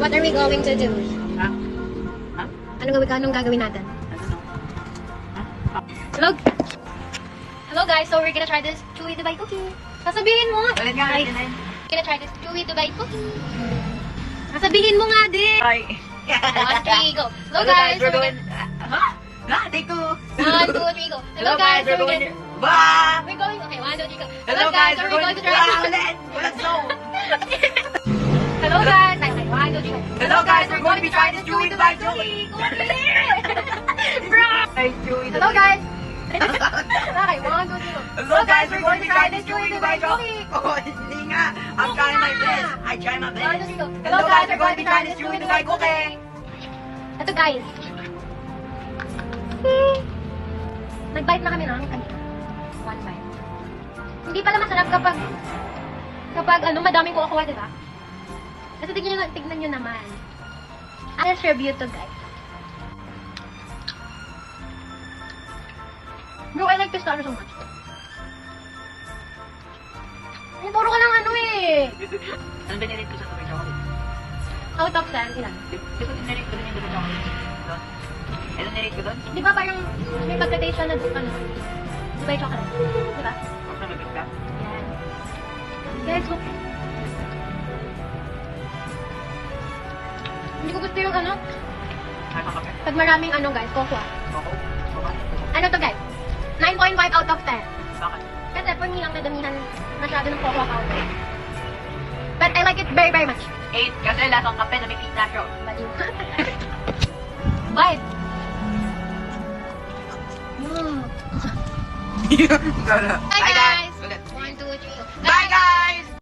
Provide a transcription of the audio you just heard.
what are we going to do? Ha? Ha? Anong gagawin natin? Ano no? Ha? Hello? Hello guys, so we're gonna try this Chewy Dubai cookie. Sasabihin mo nga. Ulit nga, Guys, ulit na yun. gonna try this Chewy Dubai cookie. Sasabihin mo nga din. Hi. 1, 3, go. Hello guys, so we're we're going... Ha? Take two. 1, 2, 3, go. Hello guys, so we're we're going... gonna... Bah! We're going, okay, 1, 2, 3, go. Hello guys, so we're going to... try Ah, ulit! Walang slow! Hello guys, okay, 1, 2, 3, go. Hello guys, we're going to be trying this Chewy Dubai cookie! Bro! Hey, Chewy Hello Dubai. guys. Okay, 1, 2, 3, go. Hello guys, we're going to be trying this Chewy Dubai cookie! Oh, hindi nga! I'm trying my best! I try my 1, 2, best! 3, go. Hello guys, we're going to be trying this Chewy Dubai cookie! Ito guys. Nag-bite na kami ng kanina. 1 bite. Hindi pala masarap kapag madaming kukuha, diba? Kasi tignan nyo naman. I'll review to guys. Bro, I like pistachio so much. Ay, puro ka lang eh. Ano ba nirate ko sa Dubai chocolate? Out of 10, ilan? Di ba nirate ko din yung Dubai chocolate? Doon? Ano nirate ko doon? Di ba parang may pagka-taste siya na Dubai chocolate? Di ba? Huwag na mabit ka? Yan. Guys, look. Hindi ko gusto yung Ay, pakape? pag maraming guys, cocoa. Ako? Bakit? Ano to guys? 9.5 out of 10. Bakit? Kasi for me lang nadamihan masyado ng cocoa powder. But I like it very, very much. 8 kasi lasang kape na may pistachio. Baliw. Bite. Mm. Hi